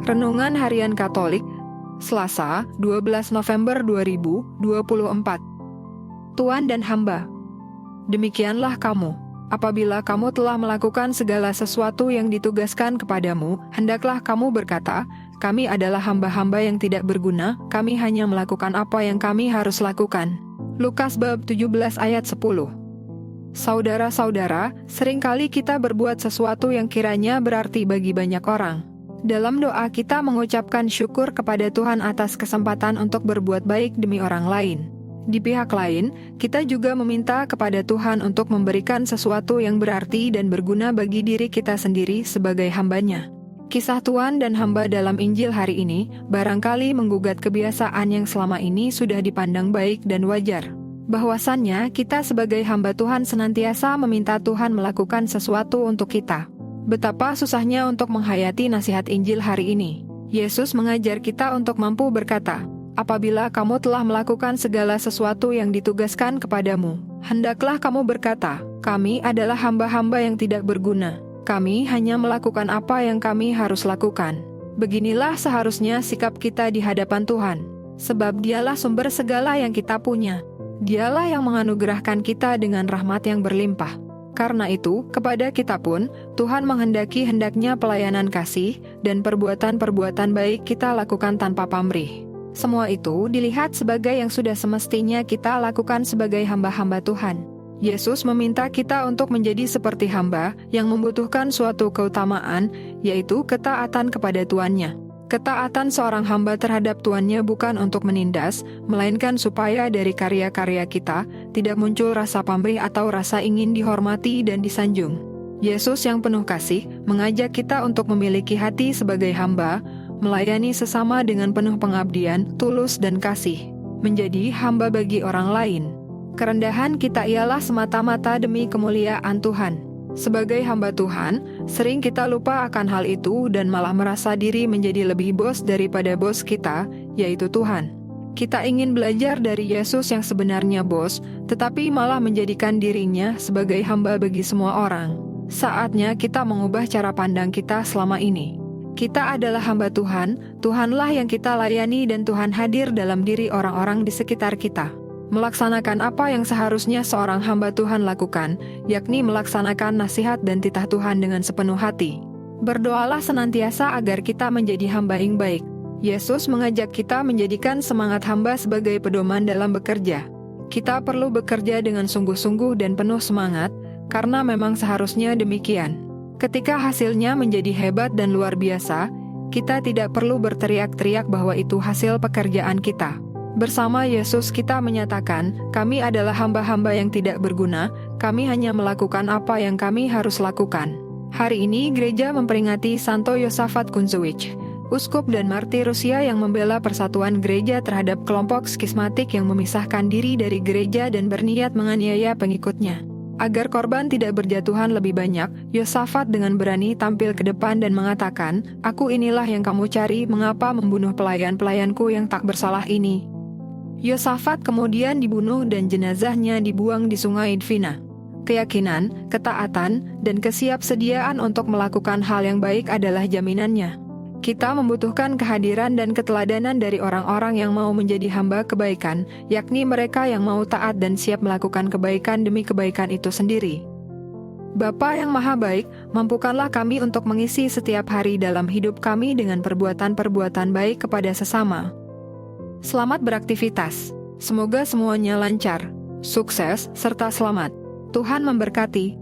Renungan Harian Katolik, Selasa, 12 November 2024. Tuan dan hamba. Demikianlah kamu, apabila kamu telah melakukan segala sesuatu yang ditugaskan kepadamu, hendaklah kamu berkata, kami adalah hamba-hamba yang tidak berguna, kami hanya melakukan apa yang kami harus lakukan. Lukas bab 17 ayat 10. Saudara-saudara, seringkali kita berbuat sesuatu yang kiranya berarti bagi banyak orang. Dalam doa kita mengucapkan syukur kepada Tuhan atas kesempatan untuk berbuat baik demi orang lain. Di pihak lain, kita juga meminta kepada Tuhan untuk memberikan sesuatu yang berarti dan berguna bagi diri kita sendiri sebagai hambanya. Kisah tuan dan hamba dalam Injil hari ini barangkali menggugat kebiasaan yang selama ini sudah dipandang baik dan wajar. Bahwasannya kita sebagai hamba Tuhan senantiasa meminta Tuhan melakukan sesuatu untuk kita. Betapa susahnya untuk menghayati nasihat Injil hari ini. Yesus mengajar kita untuk mampu berkata, apabila kamu telah melakukan segala sesuatu yang ditugaskan kepadamu, hendaklah kamu berkata, kami adalah hamba-hamba yang tidak berguna. Kami hanya melakukan apa yang kami harus lakukan. Beginilah seharusnya sikap kita di hadapan Tuhan, sebab Dialah sumber segala yang kita punya. Dialah yang menganugerahkan kita dengan rahmat yang berlimpah. Karena itu, kepada kita pun, Tuhan menghendaki hendaknya pelayanan kasih dan perbuatan-perbuatan baik kita lakukan tanpa pamrih. Semua itu dilihat sebagai yang sudah semestinya kita lakukan sebagai hamba-hamba Tuhan. Yesus meminta kita untuk menjadi seperti hamba yang membutuhkan suatu keutamaan, yaitu ketaatan kepada tuannya. Ketaatan seorang hamba terhadap tuannya bukan untuk menindas, melainkan supaya dari karya-karya kita tidak muncul rasa pamrih atau rasa ingin dihormati dan disanjung. Yesus yang penuh kasih mengajak kita untuk memiliki hati sebagai hamba, melayani sesama dengan penuh pengabdian, tulus dan kasih, menjadi hamba bagi orang lain. Kerendahan kita ialah semata-mata demi kemuliaan Tuhan. Sebagai hamba Tuhan, sering kita lupa akan hal itu dan malah merasa diri menjadi lebih bos daripada bos kita, yaitu Tuhan. Kita ingin belajar dari Yesus yang sebenarnya bos, tetapi malah menjadikan dirinya sebagai hamba bagi semua orang. Saatnya kita mengubah cara pandang kita selama ini. Kita adalah hamba Tuhan, Tuhanlah yang kita layani dan Tuhan hadir dalam diri orang-orang di sekitar kita. Melaksanakan apa yang seharusnya seorang hamba Tuhan lakukan, yakni melaksanakan nasihat dan titah Tuhan dengan sepenuh hati. Berdoalah senantiasa agar kita menjadi hamba yang baik. Yesus mengajak kita menjadikan semangat hamba sebagai pedoman dalam bekerja. Kita perlu bekerja dengan sungguh-sungguh dan penuh semangat, karena memang seharusnya demikian. Ketika hasilnya menjadi hebat dan luar biasa, kita tidak perlu berteriak-teriak bahwa itu hasil pekerjaan kita. Bersama Yesus kita menyatakan, kami adalah hamba-hamba yang tidak berguna, kami hanya melakukan apa yang kami harus lakukan. Hari ini gereja memperingati Santo Yosafat Kunzowicz, uskup dan martir Rusia yang membela persatuan gereja terhadap kelompok skismatik yang memisahkan diri dari gereja dan berniat menganiaya pengikutnya. Agar korban tidak berjatuhan lebih banyak, Yosafat dengan berani tampil ke depan dan mengatakan, aku inilah yang kamu cari, mengapa membunuh pelayan-pelayanku yang tak bersalah ini? Yosafat kemudian dibunuh dan jenazahnya dibuang di sungai Dvina. Keyakinan, ketaatan, dan kesiapsediaan untuk melakukan hal yang baik adalah jaminannya. Kita membutuhkan kehadiran dan keteladanan dari orang-orang yang mau menjadi hamba kebaikan, yakni mereka yang mau taat dan siap melakukan kebaikan demi kebaikan itu sendiri. Bapa yang Maha Baik, mampukanlah kami untuk mengisi setiap hari dalam hidup kami dengan perbuatan-perbuatan baik kepada sesama. Selamat beraktivitas. Semoga semuanya lancar, sukses, serta selamat. Tuhan memberkati.